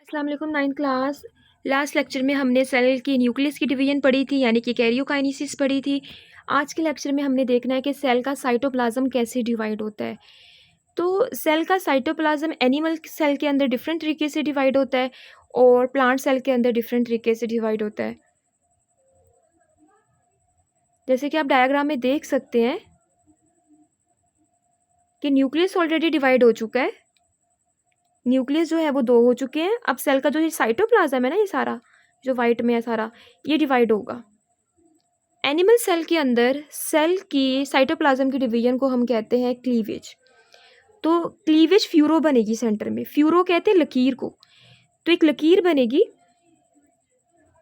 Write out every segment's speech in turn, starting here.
अस्सलाम वालेकुम। 9th class last lecture में हमने सेल की न्यूक्लियस की डिवीजन पढ़ी थी, यानी कि कैरियोकाइनेसिस पढ़ी थी। आज के लेक्चर में हमने देखना है कि सेल का साइटोप्लाज्म कैसे डिवाइड होता है। तो सेल का साइटोप्लाज्म एनिमल सेल के अंदर डिफरेंट तरीके से डिवाइड होता है और प्लांट सेल के अंदर डिफरेंट तरीके से डिवाइड होता है। जैसे कि आप डायग्राम में देख सकते हैं कि न्यूक्लियस ऑलरेडी डिवाइड हो चुका है। न्यूक्लियस जो है वो 2 हो चुके हैं। अब सेल का जो ये साइटोप्लाज्म है ना, ये सारा जो वाइट में है सारा, ये डिवाइड होगा। एनिमल सेल के अंदर सेल की साइटोप्लाज्म की डिवीजन को हम कहते हैं क्लीवेज। तो क्लीवेज फ्यूरो बनेगी सेंटर में। फ्यूरो कहते हैं लकीर को। तो एक लकीर बनेगी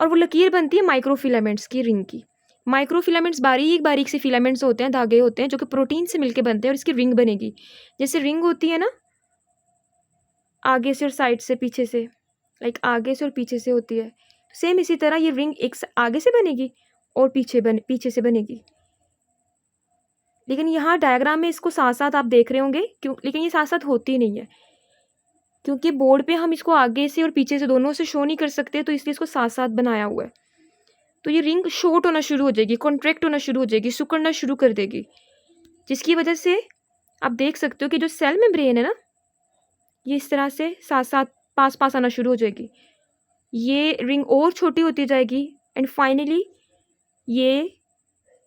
और वो लकीर बनती है माइक्रोफिलामेंट्स की रिंग की। माइक्रोफिलामेंट्स बारीक बारीक से फिलामेंट्स होते हैं, धागे होते हैं जो कि प्रोटीन से मिलके बनते हैं और इसकी रिंग बनेगी। जैसे रिंग होती है ना, आगे से और साइड से, पीछे से, लाइक आगे से और पीछे से होती है। सेम इसी तरह ये रिंग एक आगे से बनेगी और पीछे से बनेगी। लेकिन यहाँ डायग्राम में इसको साथ साथ आप देख रहे होंगे क्यों, लेकिन ये साथ साथ होती नहीं है क्योंकि बोर्ड पे हम इसको आगे से और पीछे से दोनों से शो नहीं कर सकते, तो इसलिए इसको साथ साथ बनाया हुआ है। तो ये रिंग शॉर्ट होना शुरू हो जाएगी, कॉन्ट्रैक्ट होना शुरू हो जाएगी, सिकुड़ना शुरू कर देगी, जिसकी वजह से आप देख सकते हो कि जो सेल मेम्ब्रेन है ना, ये इस तरह से साथ साथ पास पास आना शुरू हो जाएगी। ये रिंग और छोटी होती जाएगी एंड फाइनली ये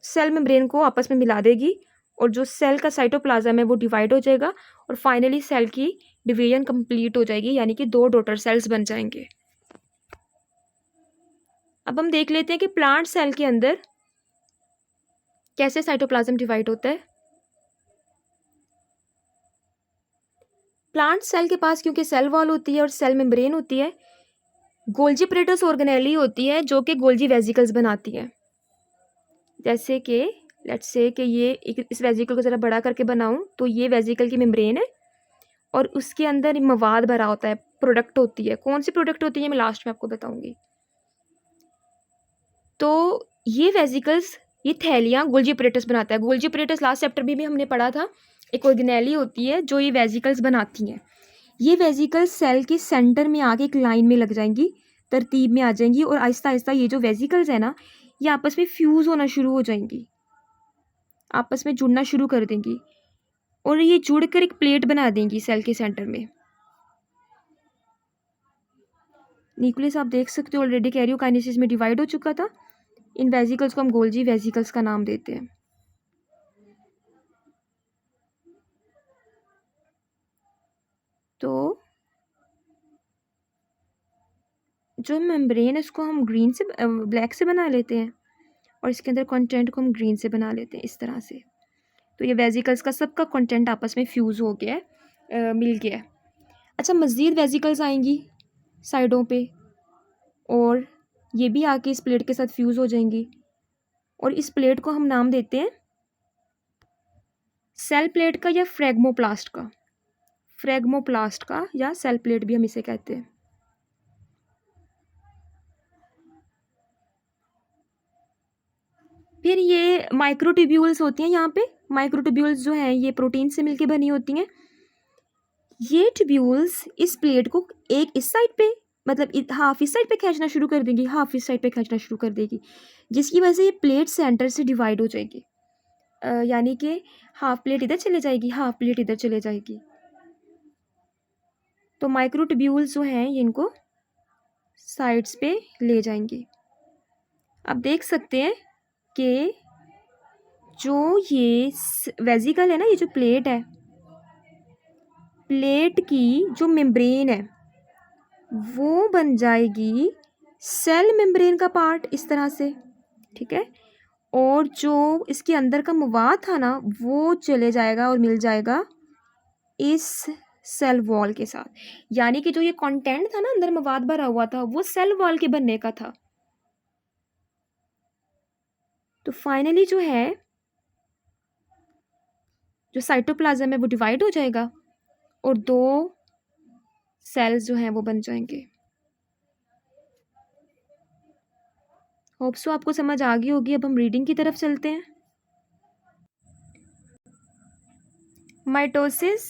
सेल मेम्ब्रेन को आपस में मिला देगी और जो सेल का साइटोप्लाज्म है वो डिवाइड हो जाएगा और फाइनली सेल की डिवीजन कंप्लीट हो जाएगी, यानी कि 2 डॉटर सेल्स बन जाएंगे। अब हम देख लेते हैं कि प्लांट सेल के अंदर कैसे साइटोप्लाज्म डिवाइड होता है। प्लांट सेल के पास क्योंकि सेल वॉल होती है और सेल मेम्ब्रेन होती है, गोल्जी प्रेटस ऑर्गेनेली होती है जो कि गोल्जी वेजिकल्स बनाती है। जैसे कि लेट्स से कि ये इस वेजिकल को ज़रा बड़ा करके बनाऊं, तो ये वेजिकल की मेम्ब्रेन है और उसके अंदर मवाद भरा होता है, प्रोडक्ट होती है। कौन सी प्रोडक्ट होती है मैं लास्ट में आपको बताऊंगी। तो ये वेजिकल्स, ये थैलियाँ गोल्जी प्रेटस बनाता है। गोल्जी प्रेटस लास्ट चैप्टर में भी हमने पढ़ा था, एक ऑर्गेनेली होती है जो ये वेजिकल्स बनाती हैं। ये वेजिकल्स सेल के सेंटर में आके एक लाइन में लग जाएंगी, तरतीब में आ जाएंगी और आहिस्ता आहिस्ता ये जो वेजिकल्स है ना, ये आपस में फ्यूज़ होना शुरू हो जाएंगी, आपस में जुड़ना शुरू कर देंगी और ये जुड़कर एक प्लेट बना देंगी सेल के सेंटर में। न्यूक्लियस आप देख सकते हो ऑलरेडी कैरियोकाइनेसिस में डिवाइड हो चुका था। इन वेजिकल्स को हम गोल्जी वेजिकल्स का नाम देते हैं। तो जो मेम्ब्रेन है उसको हम ग्रीन से ब्लैक से बना लेते हैं और इसके अंदर कंटेंट को हम ग्रीन से बना लेते हैं इस तरह से। तो ये वेजिकल्स का सबका कंटेंट आपस में फ्यूज़ हो गया है, मिल गया है। अच्छा, मज़ीद वेजिकल्स आएंगी साइडों पे और ये भी आके इस प्लेट के साथ फ्यूज़ हो जाएंगी और इस प्लेट को हम नाम देते हैं सेल प्लेट का या फ्रेगमोप्लास्ट का। फ्रेगमोप्लास्ट का या सेल प्लेट भी हम इसे कहते हैं। फिर ये माइक्रोट्यूब्यूल्स होती हैं। यहाँ पे माइक्रोट्यूब्यूल्स जो हैं ये प्रोटीन से मिलके बनी होती हैं। ये ट्यूब्यूल्स इस प्लेट को एक इस साइड पे, मतलब हाफ इस साइड पे खींचना शुरू कर देंगी, हाफ इस साइड पे खींचना शुरू कर देगी, जिसकी वजह से ये प्लेट सेंटर से डिवाइड हो जाएगी। यानी कि हाफ प्लेट इधर चले जाएगी, हाफ प्लेट इधर चले जाएगी। तो माइक्रोट्यूब्यूल्स जो हैं ये इनको साइड्स पे ले जाएंगी। आप देख सकते हैं कि जो ये वेजिकल है ना, ये जो प्लेट है, प्लेट की जो मेम्ब्रेन है वो बन जाएगी सेल मेम्ब्रेन का पार्ट इस तरह से, ठीक है। और जो इसके अंदर का मवाद था ना वो चले जाएगा और मिल जाएगा इस सेल वॉल के साथ। यानी कि जो ये कंटेंट था ना अंदर मवाद भरा हुआ था वो सेल वॉल के बनने का था। तो फाइनली जो है जो साइटोप्लाज्म है वो डिवाइड हो जाएगा और 2 सेल्स जो हैं वो बन जाएंगे। होप सो आपको समझ आ गई होगी। अब हम रीडिंग की तरफ चलते हैं। माइटोसिस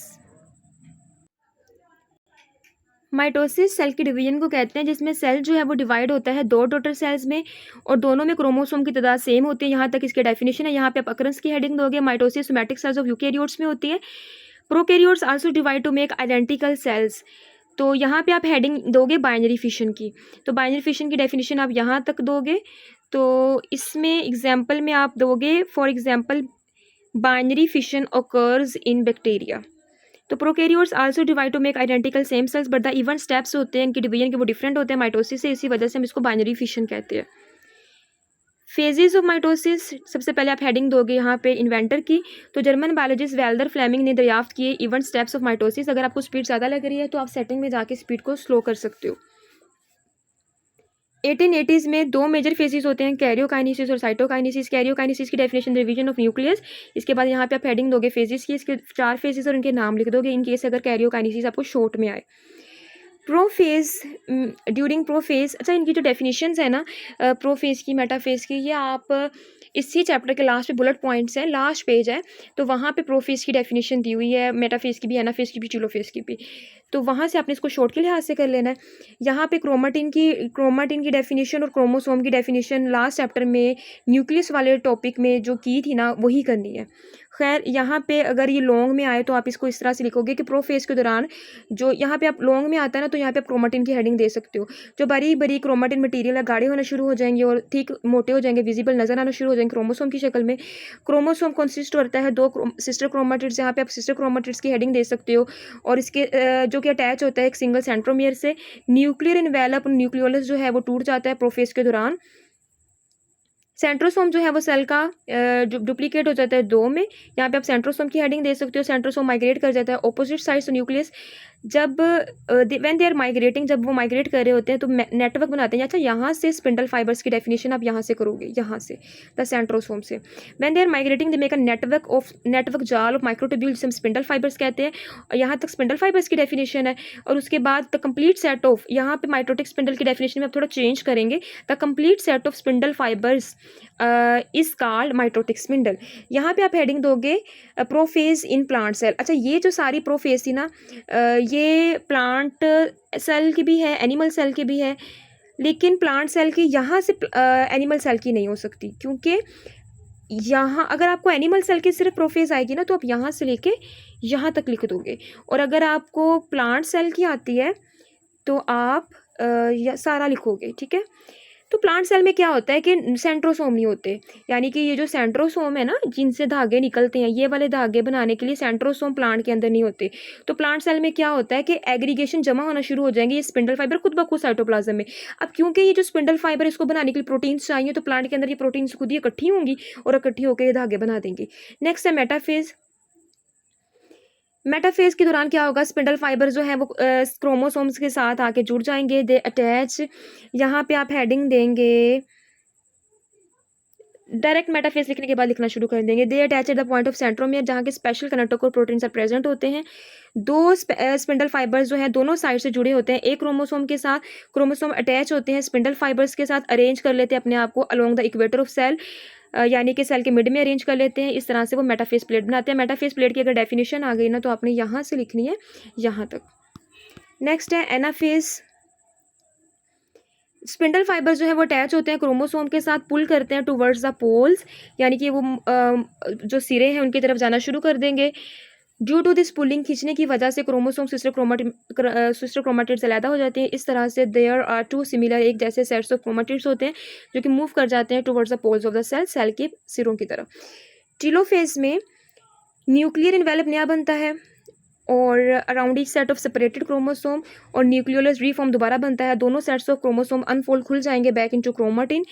माइटोसिस सेल की डिवीजन को कहते हैं, जिसमें सेल जो है वो डिवाइड होता है दो डॉटर सेल्स में और दोनों में क्रोमोसोम की तादाद सेम होती है। यहाँ तक इसके डेफिनेशन है। यहाँ पे आप अकरेंस की हेडिंग दोगे। Mitosis somatic cells of eukaryotes में होती है। Prokaryotes also divide to make identical sales. तो यहाँ पे आप हेडिंग दोगे बाइनरी फिशन की। तो बाइनरी फिशन की डेफिनेशन आप यहाँ तक दोगे। तो इसमें एग्जाम्पल में आप दोगे, for example binary fission occurs in bacteria. तो prokaryotes also divide to make identical same cells, but the even steps होते हैं इनके डिवीजन के वो डिफरेंट होते हैं माइटोसिस से। इसी वजह से हम इसको बाइनरी फिशन कहते हैं। फेजेस ऑफ माइटोसिस, सबसे पहले आप हेडिंग दोगे यहाँ पे इन्वेंटर की। तो जर्मन बायोलॉजिस्ट वेल्डर फ्लेमिंग ने दरियाफ्त किए इवन स्टेप्स ऑफ माइटोसिस। अगर आपको स्पीड ज़्यादा लग रही है तो आप सेटिंग में जाके स्पीड को स्लो कर सकते हो। 1880s में दो मेजर फेजेस होते हैं, कैरियोकाइनेसिस और साइटोकाइनेसिस। कैरियोकाइनेसिस की डेफिनेशन डिवीजन ऑफ न्यूक्लियस। इसके बाद यहाँ पे आप हेडिंग दोगे फेजेस की। इसके 4 फेजेस और इनके नाम लिख दोगे इन केस अगर कैरियोकाइनेसिस आपको शॉर्ट में आए। प्रोफेज, ड्यूरिंग प्रोफेज, अच्छा इनकी जो डेफिनेशंस है ना प्रोफेज की, मेटाफेज की, ये आप इसी चैप्टर के लास्ट पे बुलेट पॉइंट्स हैं, लास्ट पेज है, तो वहाँ पे प्रोफेज की डेफिनेशन दी हुई है, मेटाफेज की भी, एनाफेज की भी, टीलोफेज की भी। तो वहाँ से आपने इसको शॉर्ट के लिहाज से कर लेना है। यहाँ पे क्रोमाटिन की डेफिनेशन और क्रोमोसोम की डेफिनेशन लास्ट चैप्टर में न्यूक्लियस वाले टॉपिक में जो की थी ना वही करनी है। खैर यहाँ पे अगर ये लॉन्ग में आए तो आप इसको इस तरह से लिखोगे कि प्रोफेज के दौरान जो यहाँ पे आप लॉन्ग में आता है ना, तो यहाँ पे आप क्रोमाटिन की हेडिंग दे सकते हो। जो बारीक बारीक क्रोमाटिन मटेरियल है गाढ़े होना शुरू हो जाएंगे और ठीक मोटे हो जाएंगे, विजिबल नजर आना शुरू हो जाएंगे क्रोमोसोम की शक्ल में। क्रोमोसोम कंसिस्ट होता है दो सिस्टर क्रोमाटिड्स। यहाँ पे आप सिस्टर क्रोमाटिड्स की हेडिंग दे सकते हो। और इसके जो कि अटैच होता है एक सिंगल सेंट्रोमियर से। न्यूक्लियर इन्वेलप न्यूक्लियोलस जो है वो टूट जाता है प्रोफेज के दौरान। सेंट्रोसोम जो है वो सेल का जो डुप्लीकेट हो जाता है 2 में। यहाँ पे आप सेंट्रोसोम की हेडिंग दे सकते हो। सेंट्रोसोम माइग्रेट कर जाता है ऑपोजिट साइड्स न्यूक्लियस। जब व्हेन दे आर माइग्रेटिंग, जब वो माइग्रेट कर रहे होते हैं तो नेटवर्क बनाते हैं। अच्छा यहाँ से स्पिंडल फाइबर्स की डेफिनेशन आप यहाँ से करोगे, यहाँ से द सेंट्रोसोम से। When they are migrating they make a network जाल ऑफ माइक्रोट्यूब्यूल, जिसे हम स्पिंडल फाइबर्स कहते हैं। और यहाँ तक स्पिंडल फाइबर्स की डेफिनेशन है। और उसके बाद द कंप्लीट सेट ऑफ, यहाँ पे माइटोटिक स्पिंडल की डेफिनेशन में आप थोड़ा चेंज करेंगे। The complete set of spindle fibres is called mitotic spindle. यहाँ पे आप हेडिंग दोगे प्रोफेज इन प्लांट सेल। अच्छा ये जो सारी प्रोफेज थी ना ये प्लांट सेल की भी है, एनिमल सेल की भी है, लेकिन प्लांट सेल की यहाँ से एनिमल सेल की नहीं हो सकती, क्योंकि यहाँ अगर आपको एनिमल सेल की सिर्फ प्रोफेज आएगी ना तो आप यहाँ से लेके यहाँ तक लिख दोगे। और अगर आपको प्लांट सेल की आती है तो आप सारा लिखोगे, ठीक है। तो प्लांट सेल में क्या होता है कि सेंट्रोसोम नहीं होते, यानी कि ये जो सेंट्रोसोम है ना जिनसे धागे निकलते हैं, ये वाले धागे बनाने के लिए सेंट्रोसोम प्लांट के अंदर नहीं होते। तो प्लांट सेल में क्या होता है कि एग्रीगेशन जमा होना शुरू हो जाएंगे, ये स्पिंडल फाइबर खुद ब खुद साइटोप्लाज्म में। अब क्योंकि ये जो स्पिंडल फाइबर इसको बनाने के लिए प्रोटीन्स चाहिए, तो प्लांट के अंदर ये प्रोटीन्स खुद ही इकट्ठी होंगी और इकट्ठी होकर ये धागे बना देंगी। नेक्स्ट है मेटाफेज। मेटाफेज के दौरान क्या होगा, स्पिंडल फाइबर जो है वो क्रोमोसोम्स के साथ आके जुड़ जाएंगे, दे अटैच। यहाँ पे आप हेडिंग देंगे, डायरेक्ट मेटाफेज लिखने के बाद लिखना शुरू कर देंगे, they attach at the point of centromere, जहाँ के special connector proteins are present होते हैं। दो स्पिंडल फाइबर्स जो है दोनों साइड से जुड़े होते हैं एक क्रोमोसोम के साथ। क्रोमोसोम अटैच होते हैं स्पिंडल फाइबर्स के साथ, अरेंज कर लेते हैं अपने आप को along the equator of cell, यानी कि सेल के मिड में अरेंज कर लेते हैं। इस तरह से वो मेटाफेज प्लेट बनाते हैं। मेटाफेज प्लेट की अगर डेफिनेशन आ गई ना तो आपने यहाँ से लिखनी है यहाँ तक। नेक्स्ट है एनाफेज। स्पिंडल फाइबर जो है वो अटैच होते हैं क्रोमोसोम के साथ, पुल करते हैं टुवर्ड्स द पोल्स, यानी कि वो जो सिरे हैं उनकी तरफ जाना शुरू कर देंगे। ड्यू टू दिस पुलिंग, खींचने की वजह से क्रोमोसोम सिस्टर क्रोमाटिड्स अलग हो जाते हैं। इस तरह से देयर आर टू सिमिलर, एक जैसे सेट्स ऑफ क्रोमाटिड्स होते हैं जो कि मूव कर जाते हैं towards the poles of the cell, cell के सिरों की तरफ। टीलोफेज में न्यूक्लियर इन्वेलप नया बनता है और around each set of separated chromosome, और न्यूक्लियोलस रीफॉर्म दोबारा बनता है। दोनों सेट्स ऑफ क्रोमोसोम अनफोल्ड खुल जाएंगे बैक इनटू क्रोमाटिन।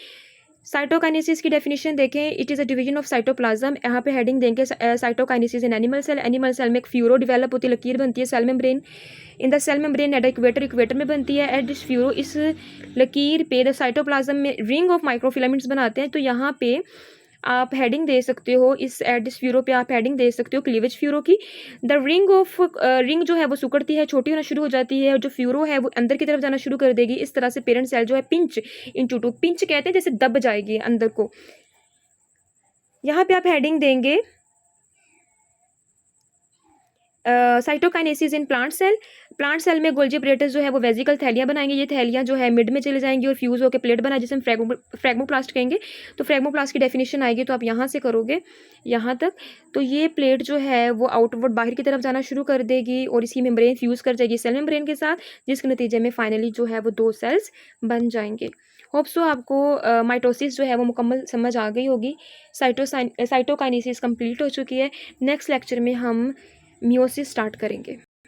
साइटोकाइनेसिस की डेफिनेशन देखें, it is a division of cytoplasm. यहाँ पे हेडिंग देंगे cytokinesis in animal cell. Animal cell में एक फ्यूरो डेवलप होती है, लकीर बनती है cell membrane. In the cell membrane at equator में बनती है। एट दिस फ्यूरो, इस लकीर पे द साइटोप्लाज्म में रिंग ऑफ माइक्रोफिलामेंट्स बनाते हैं। तो यहाँ पे आप हेडिंग दे सकते हो, इस एडिस फ्यूरो पे आप हेडिंग दे सकते हो क्लीवेज फ्यूरो की। द रिंग जो है वो सुकड़ती है, छोटी होना शुरू हो जाती है, और जो फ्यूरो है वो अंदर की तरफ जाना शुरू कर देगी। इस तरह से पेरेंट सेल जो है पिंच इनटू टू, पिंच कहते हैं जैसे दब जाएगी अंदर को। यहाँ पे आप हेडिंग देंगे साइटोकाइनेसिस इन प्लांट सेल में गोल्जी apparatus जो है वो वेजिकल थैलियाँ बनाएंगे। ये थैलियाँ जो है मिड में चले जाएंगी और फ्यूज़ होकर प्लेट बनाए जिसे हम फ्रेगमोप्लास्ट कहेंगे। तो फ्रेगमोप्लास्ट की डेफिनेशन आएगी तो आप यहाँ से करोगे यहाँ तक, तो ये प्लेट जो है वो आउटवर्ड बाहर की तरफ जाना शुरू कर देगी और इसकी मेम्ब्रेन फ्यूज़ कर जाएगी सेल मेम्ब्रेन के साथ, जिसके नतीजे में फाइनली जो है वो 2 सेल्स बन जाएंगे। होप सो आपको माइटोसिस जो है वो मुकम्मल समझ आ गई होगी। साइटोकाइनेसिस कंप्लीट हो चुकी है। नेक्स्ट लेक्चर में हम मियोसिस स्टार्ट करेंगे।